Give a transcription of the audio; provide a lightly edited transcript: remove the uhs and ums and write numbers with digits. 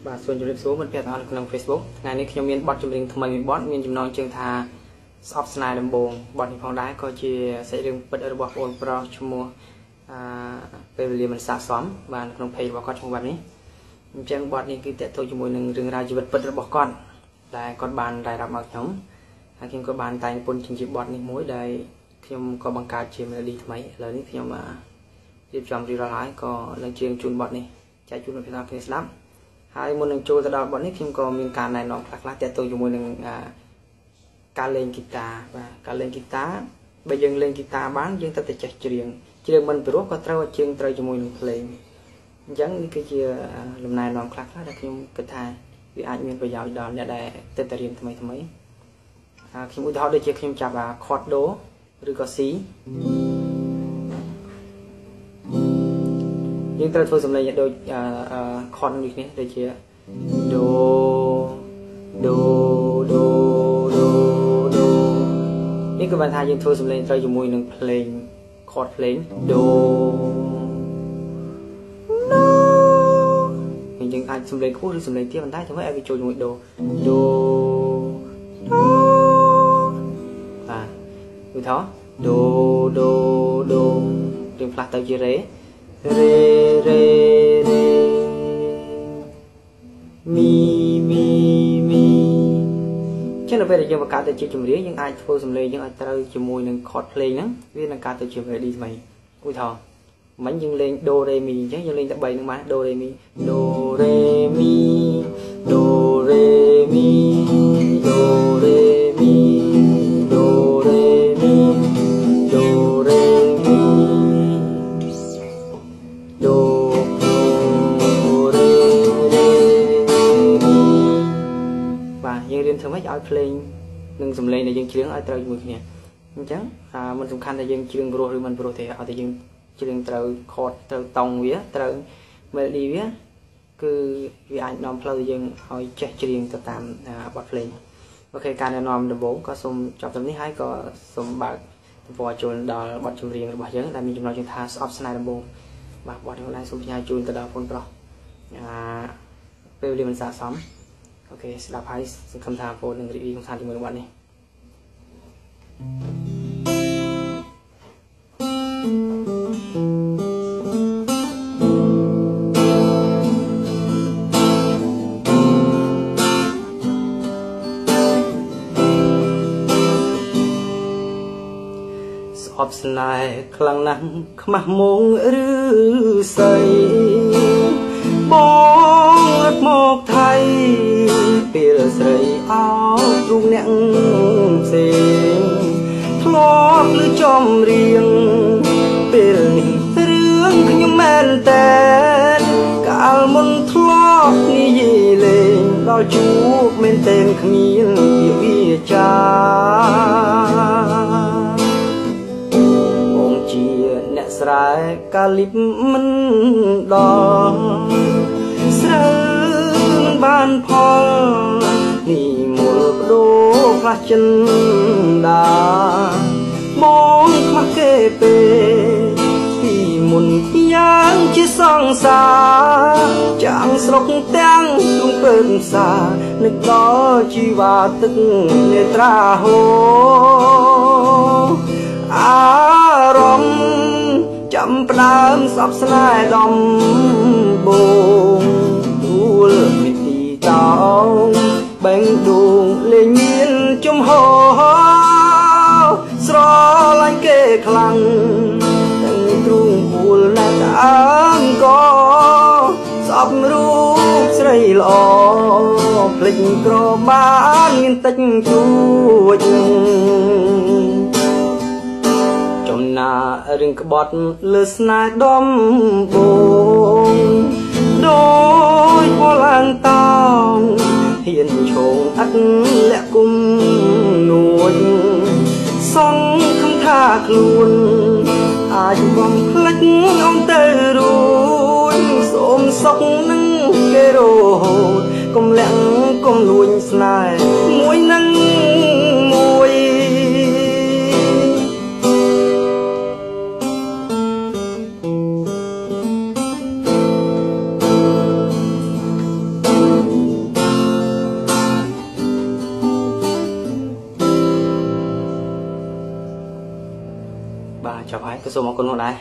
បាទ ส่วนជំរាបសួរមិត្តភក្តិទាំងអស់ក្នុង Facebook ថ្ងៃនេះខ្ញុំមានបទចម្រៀងថ្មីមួយបទមានចំណងជើងថាស្អប់ស្នេហ៍ដំបងបទនេះផងដែរក៏ជាសាច់រឿងពិតរបស់បងប្រុសឈ្មោះពេលវេលាមិនស័ក្តិសមបានក្នុង page របស់គាត់ឈ្មោះបែបនេះអញ្ចឹងបទនេះគឺតេតទៅជាមួយនឹងរឿងរ៉ាវជីវិតពិតរបស់គាត់ដែលគាត់បានរ៉ាយរាប់មកខ្ញុំហើយខ្ញុំក៏បានតែងពុនជាបទនេះមួយដែលខ្ញុំក៏បង្កើតជា melody ថ្មីឥឡូវនេះខ្ញុំរៀបចំរៀបរយហើយក៏នឹងជើងជូនបទនេះចែកជូនដល់អ្នកគ្នាស្ដាប់ហើយមុននឹងចូលទៅដល់បទនេះខ្ញុំក៏មានការណែនាំខ្លះៗទាក់ទងជាមួយនឹងការលេងហ្គីតាបាទការលេងហ្គីតាបើយើងលេងហ្គីតាបានយើងត្រូវតែចេះច្រៀងមិនព្រោះក៏ត្រូវឲ្យជើងត្រូវជាមួយនឹងភ្លេងអញ្ចឹងនេះគឺជាលំណែនាំខ្លះៗដែលខ្ញុំគិតថាវាអាចមានប្រយោជន៍ដល់អ្នកដែលទើបតែរៀនថ្មីខ្ញុំឧទាហរណ៍ដូចជាខ្ញុំចាប់ខតដូឬក៏ C យើងត្រូវធ្វើសំឡេងដូចខតនេះគ្នាដូចជាដូនេះគឺបានថាយើងធ្វើសំឡេងត្រូវជាមួយនឹងភ្លេងខតភ្លេងដូយើងអាចសំឡេងខ្ពស់ឬសំឡេងទាបប៉ុន្តែធ្វើឲ្យវាចូលជាមួយដូបាទឧទាហរណ៍ដូយើងផ្លាស់ទៅជារេមីចឹងដល់ពេលដែលយើងបង្កើតទៅជាចម្រៀងយើងអាចធ្វើសំឡេងយើងអាចត្រូវជាមួយនឹងខតភ្លេងហ្នឹងវានឹងកើតទៅជា melody ថ្មីឧទាហរណ៍មិញយើងលេងដូរ៉េមីអញ្ចឹងយើងលេងតែ3ហ្នឹងបានដូរ៉េមីបាទយើងរៀនធ្វើម៉េចឲ្យភ្លេងនិងសំឡេងដែលយើងច្រៀងឲ្យត្រូវជាមួយគ្នាអញ្ចឹងមិនសំខាន់ថាយើងច្រៀងព្រោះឬមិនព្រោះទេឲ្យតែយើងច្រៀងត្រូវខតត្រូវតង់វាត្រូវ melody វាគឺវាអាចនាំផ្លូវយើងឲ្យចេះច្រៀងទៅតាមបទភ្លេងអូខេការណែនាំដំបូងក៏សូមចប់ត្រឹមនេះហើយក៏សូមបើកទំព័រចូលដល់បទចម្រៀងរបស់យើងដែលមានចំណងជើងថាស្អប់ស្នេហ៍ដំបូងបាទបទនេះឡើងសូមផ្ញើជូនទៅដល់បងប្រុសពេលវេលាមិនស័ក្តិសមអូខេស្ដាប់ហើយសង្ឃឹមថាបងនឹងរីករាយកំសាន្តជាមួយនឹងបទនេះស្អប់ស្នេហ៍ខ្លាំងណាស់ខ្មាស់មងឬស្អីបងអត់មកថៃពេលស្រីអោរូបអ្នកផ្សេងធ្លាប់លើចំរៀងពេលនេះរឿងខ្ញុំមែនតែកាលមុនធ្លាប់និយាយលេងដល់ជួបមែនតែគ្មានវាចាបងជាអ្នកស្រែកាលីបមិនដល់ស្រូវមិនបានផលនេះមូលបដូរផ្លាស់ចិនដាបងខ្មាស់គេពេពីមុនយ៉ាងជាសង្សារចាំងស្រុកទាំងទ្រង់ពើផ្សារនឹកដល់ជីវ៉ាទឹកនេត្រាហូអារម្មណ៍ចាំផ្ដើមស្អប់ស្នេហ៍ដំបងទូលមីទីតោបេងដួងលេងមានចំហស្រឡាញ់គេខ្លាំងទាំងទ្រូងពូលណាស់អើងក៏ស្អប់រូបស្រីល្អភ្លេចក្របានមានតិចជួចណារឿងក្បត់លើស្នេហ៍ដំបងដោយពលឡើងតោងហ៊ានឈោងអត់លាក់គុំនួចសង្ឃឹមថាខ្លួនអាចបំភ្លេចអំទៅរួចសូមសុខនឹងគេរហូតកុំលាក់កុំលួចស្នេហ៍មួយនឹងមួយ បាទចប់ហើយក៏សូមអរគុណមកដែរ